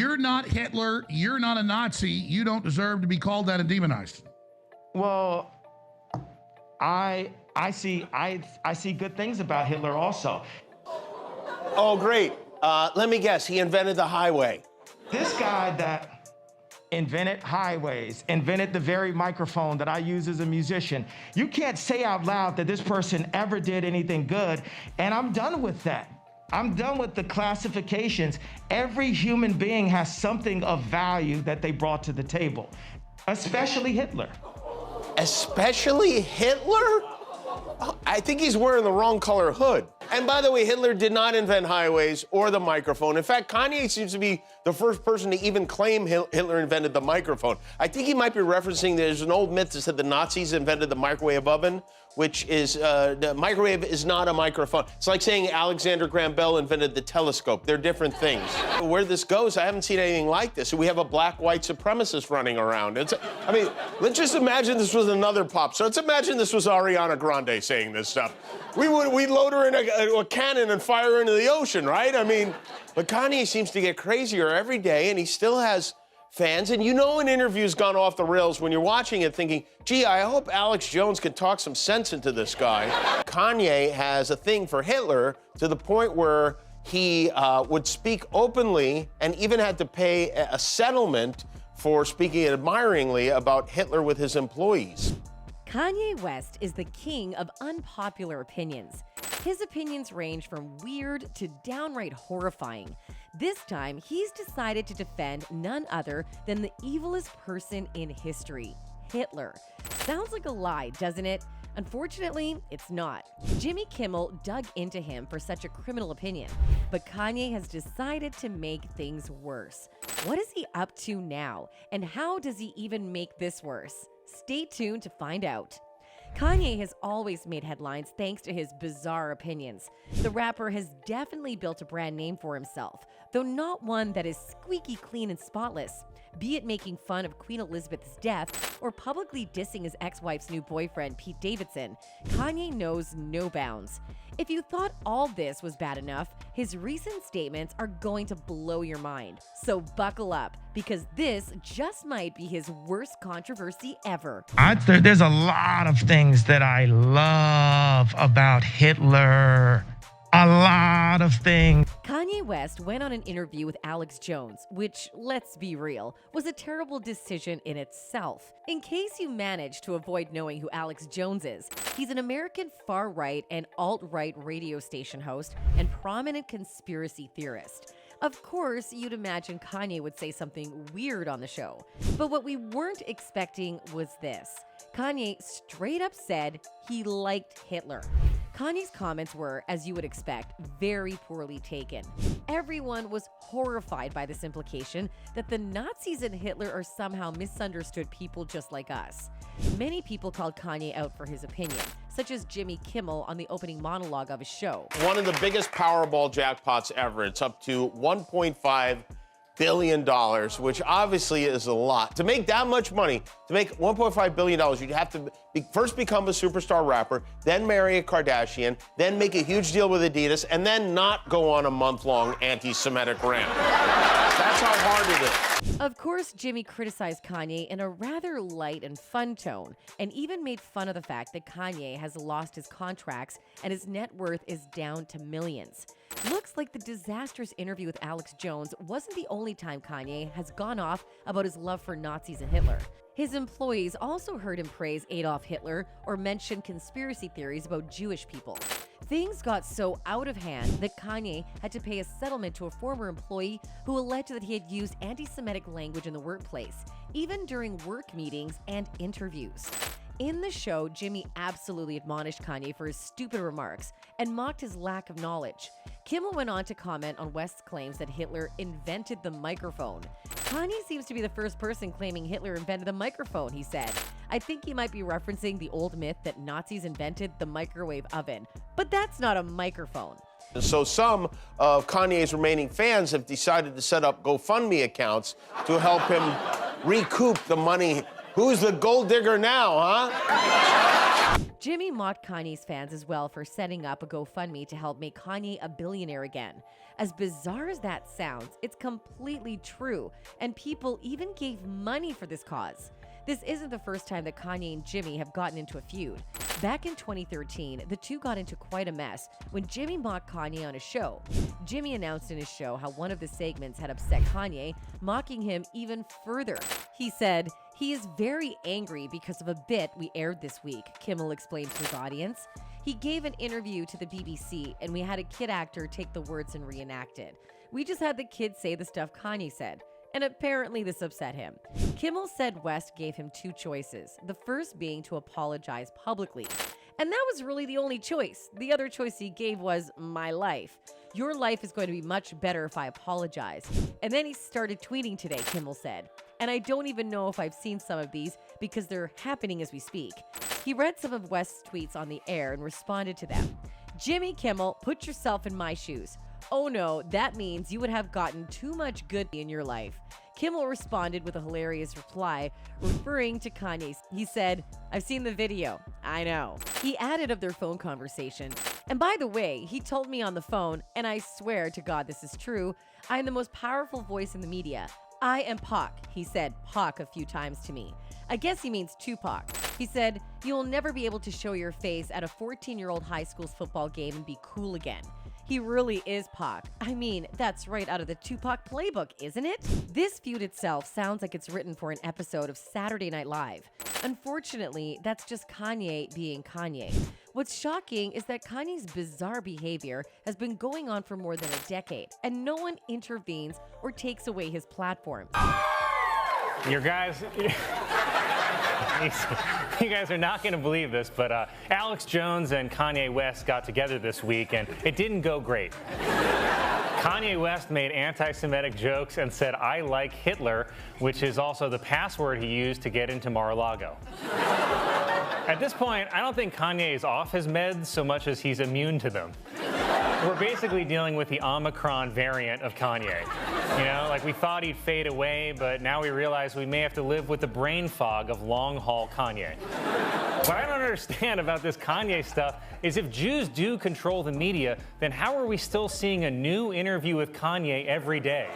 you're not Hitler, you're not a Nazi, you don't deserve to be called that and demonized. Well, I see good things about Hitler also. Oh, great. Let me guess, he invented the highway. This guy that invented highways, invented the very microphone that I use as a musician. You can't say out loud that this person ever did anything good, and I'm done with that. I'm done with the classifications. Every human being has something of value that they brought to the table, especially Hitler. Especially Hitler? I think he's wearing the wrong color hood. And by the way, Hitler did not invent highways or the microphone. In fact, Kanye seems to be the first person to even claim Hitler invented the microphone. I think he might be referencing, there's an old myth that said the Nazis invented the microwave oven, which is, the microwave is not a microphone. It's like saying Alexander Graham Bell invented the telescope. They're different things. Where this goes, I haven't seen anything like this. We have a black white supremacist running around. I mean, let's just imagine this was another pop. So let's imagine this was Ariana Grande saying this stuff. We'd load her in a cannon and fire her into the ocean, right? I mean, but Kanye seems to get crazier every day, and he still has fans. And you know an interview's gone off the rails when you're watching it thinking, gee, I hope Alex Jones can talk some sense into this guy. Kanye has a thing for Hitler to the point where he would speak openly and even had to pay a settlement for speaking admiringly about Hitler with his employees. Kanye West is the king of unpopular opinions. His opinions range from weird to downright horrifying. This time, he's decided to defend none other than the evilest person in history, Hitler. Sounds like a lie, doesn't it? Unfortunately, it's not. Jimmy Kimmel dug into him for such a criminal opinion, but Kanye has decided to make things worse. What is he up to now, and how does he even make this worse? Stay tuned to find out. Kanye has always made headlines thanks to his bizarre opinions. The rapper has definitely built a brand name for himself, though not one that is squeaky clean and spotless. Be it making fun of Queen Elizabeth's death or publicly dissing his ex-wife's new boyfriend, Pete Davidson, Kanye knows no bounds. If you thought all this was bad enough, his recent statements are going to blow your mind. So buckle up, because this just might be his worst controversy ever. There's a lot of things that I love about Hitler. A lot of things. Kanye West went on an interview with Alex Jones, which, let's be real, was a terrible decision in itself. In case you managed to avoid knowing who Alex Jones is, he's an American far-right and alt-right radio station host and prominent conspiracy theorist. Of course, you'd imagine Kanye would say something weird on the show. But what we weren't expecting was this. Kanye straight up said he liked Hitler. Kanye's comments were, as you would expect, very poorly taken. Everyone was horrified by this implication that the Nazis and Hitler are somehow misunderstood people just like us. Many people called Kanye out for his opinion, such as Jimmy Kimmel on the opening monologue of his show. One of the biggest Powerball jackpots ever. It's up to $1.5 billion, which obviously is a lot. To make that much money, to make $1.5 billion, you'd have to first become a superstar rapper, then marry a Kardashian, then make a huge deal with Adidas, and then not go on a month-long anti-Semitic rant. That's how hard it is. Of course, Jimmy criticized Kanye in a rather light and fun tone, and even made fun of the fact that Kanye has lost his contracts and his net worth is down to millions. Looks like the disastrous interview with Alex Jones wasn't the only time Kanye has gone off about his love for Nazis and Hitler. His employees also heard him praise Adolf Hitler or mention conspiracy theories about Jewish people. Things got so out of hand that Kanye had to pay a settlement to a former employee who alleged that he had used anti-Semitic language in the workplace, even during work meetings and interviews. In the show, Jimmy absolutely admonished Kanye for his stupid remarks and mocked his lack of knowledge. Kimmel went on to comment on West's claims that Hitler invented the microphone. Kanye seems to be the first person claiming Hitler invented the microphone, he said. I think he might be referencing the old myth that Nazis invented the microwave oven, but that's not a microphone. So some of Kanye's remaining fans have decided to set up GoFundMe accounts to help him recoup the money. Who's the gold digger now, huh? Jimmy mocked Kanye's fans as well for setting up a GoFundMe to help make Kanye a billionaire again. As bizarre as that sounds, it's completely true, and people even gave money for this cause. This isn't the first time that Kanye and Jimmy have gotten into a feud. Back in 2013, the two got into quite a mess when Jimmy mocked Kanye on a show. Jimmy announced in his show how one of the segments had upset Kanye, mocking him even further. He said, "He is very angry because of a bit we aired this week," Kimmel explained to his audience. He gave an interview to the BBC, and we had a kid actor take the words and reenact it. We just had the kid say the stuff Kanye said. And apparently this upset him. Kimmel said West gave him two choices, the first being to apologize publicly. And that was really the only choice. The other choice he gave was my life. Your life is going to be much better if I apologize. And then he started tweeting today, Kimmel said. And I don't even know if I've seen some of these because they're happening as we speak. He read some of West's tweets on the air and responded to them. Jimmy Kimmel, put yourself in my shoes. Oh no, that means you would have gotten too much good in your life. Kimmel responded with a hilarious reply, referring to Kanye's. He said, "I've seen the video. I know." He added of their phone conversation. "And by the way, he told me on the phone, and I swear to God this is true, I am the most powerful voice in the media. I am Pac." He said Pac a few times to me. I guess he means Tupac. He said, "You'll never be able to show your face at a 14-year-old high school's football game and be cool again." He really is Pac. I mean, that's right out of the Tupac playbook, isn't it? This feud itself sounds like it's written for an episode of Saturday Night Live. Unfortunately, that's just Kanye being Kanye. What's shocking is that Kanye's bizarre behavior has been going on for more than a decade, and no one intervenes or takes away his platform. You guys are not going to believe this, but Alex Jones and Kanye West got together this week, and it didn't go great. Kanye West made anti-Semitic jokes and said, "I like Hitler," which is also the password he used to get into Mar-a-Lago. At this point, I don't think Kanye is off his meds so much as he's immune to them. We're basically dealing with the Omicron variant of Kanye. You know, like we thought he'd fade away, but now we realize we may have to live with the brain fog of long-haul Kanye. What I don't understand about this Kanye stuff is if Jews do control the media, then how are we still seeing a new interview with Kanye every day?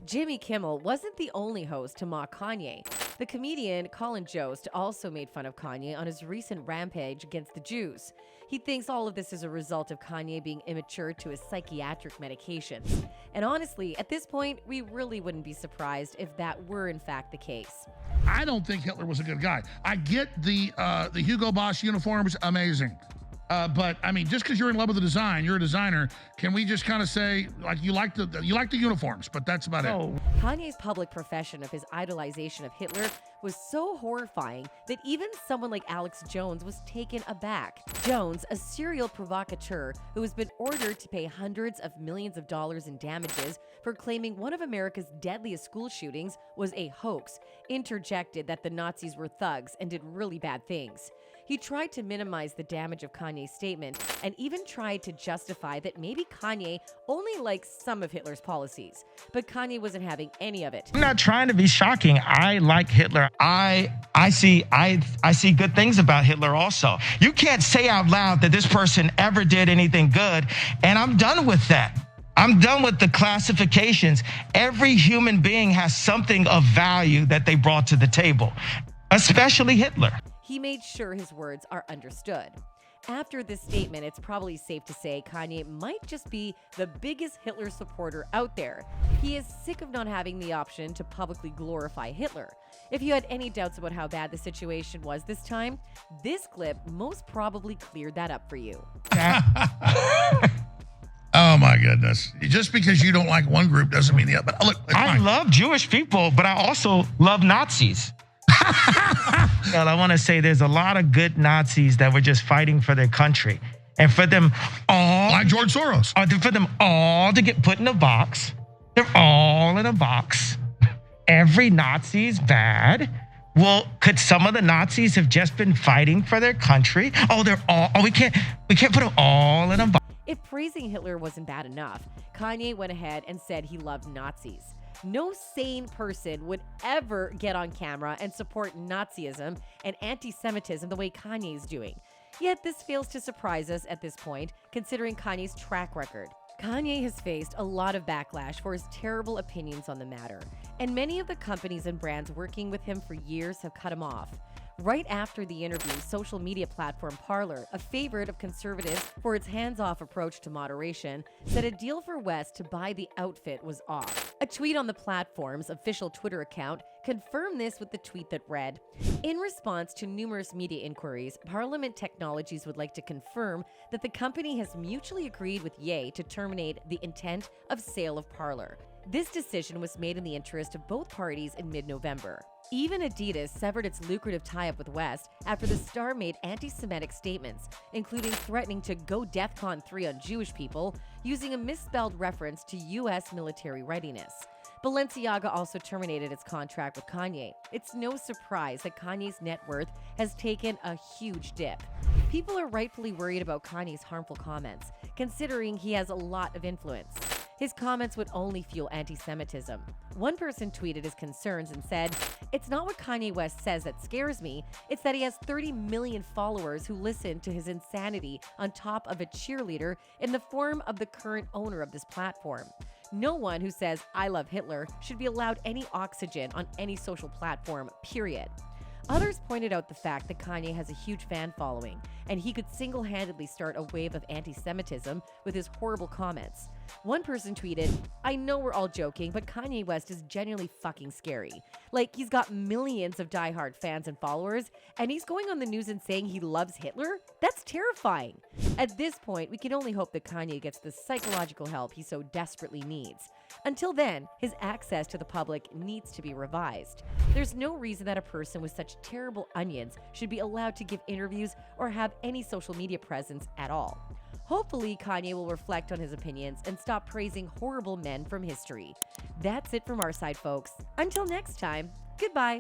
Jimmy Kimmel wasn't the only host to mock Kanye. The comedian Colin Jost also made fun of Kanye on his recent rampage against the Jews. He thinks all of this is a result of Kanye being immature to his psychiatric medications. And honestly, at this point, we really wouldn't be surprised if that were in fact the case. I don't think Hitler was a good guy. I get the Hugo Boss uniforms, amazing. But I mean, just because you're in love with the design, you're a designer. Can we just kind of say, like, you like the uniforms, but that's about it. Kanye's public profession of his idolization of Hitler was so horrifying that even someone like Alex Jones was taken aback. Jones, a serial provocateur who has been ordered to pay hundreds of millions of dollars in damages for claiming one of America's deadliest school shootings was a hoax, interjected that the Nazis were thugs and did really bad things. He tried to minimize the damage of Kanye's statement and even tried to justify that maybe Kanye only likes some of Hitler's policies. But Kanye wasn't having any of it. I'm not trying to be shocking. I like Hitler. I see good things about Hitler also. You can't say out loud that this person ever did anything good, and I'm done with that. I'm done with the classifications. Every human being has something of value that they brought to the table, especially Hitler. He made sure his words are understood. After this statement, it's probably safe to say Kanye might just be the biggest Hitler supporter out there. He is sick of not having the option to publicly glorify Hitler. If you had any doubts about how bad the situation was this time, this clip most probably cleared that up for you. Oh my goodness. Just because you don't like one group doesn't mean the other. But look, I love Jewish people, but I also love Nazis. Well, I want to say there's a lot of good Nazis that were just fighting for their country. And for them all... Like George Soros. For them all to get put in a box. They're all in a box. Every Nazi's bad. Well, could some of the Nazis have just been fighting for their country? We can't put them all in a box. If praising Hitler wasn't bad enough, Kanye went ahead and said he loved Nazis. No sane person would ever get on camera and support Nazism and anti-Semitism the way Kanye is doing. Yet this fails to surprise us at this point, considering Kanye's track record. Kanye has faced a lot of backlash for his terrible opinions on the matter, and many of the companies and brands working with him for years have cut him off. Right after the interview, social media platform Parler, a favorite of conservatives for its hands-off approach to moderation, said a deal for West to buy the outfit was off. A tweet on the platform's official Twitter account confirmed this with the tweet that read, "In response to numerous media inquiries, Parliament Technologies would like to confirm that the company has mutually agreed with Ye to terminate the intent of sale of Parler. This decision was made in the interest of both parties in mid-November." Even Adidas severed its lucrative tie-up with West after the star made anti-Semitic statements, including threatening to go DEFCON 3 on Jewish people, using a misspelled reference to U.S. military readiness. Balenciaga also terminated its contract with Kanye. It's no surprise that Kanye's net worth has taken a huge dip. People are rightfully worried about Kanye's harmful comments, considering he has a lot of influence. His comments would only fuel anti-Semitism. One person tweeted his concerns and said, "It's not what Kanye West says that scares me, it's that he has 30 million followers who listen to his insanity on top of a cheerleader in the form of the current owner of this platform. No one who says, 'I love Hitler' should be allowed any oxygen on any social platform, period." Others pointed out the fact that Kanye has a huge fan following, and he could single-handedly start a wave of anti-Semitism with his horrible comments. One person tweeted, "I know we're all joking, but Kanye West is genuinely fucking scary. Like, he's got millions of diehard fans and followers, and he's going on the news and saying he loves Hitler? That's terrifying." At this point, we can only hope that Kanye gets the psychological help he so desperately needs. Until then, his access to the public needs to be revised. There's no reason that a person with such terrible onions should be allowed to give interviews or have any social media presence at all. Hopefully, Kanye will reflect on his opinions and stop praising horrible men from history. That's it from our side, folks. Until next time, goodbye.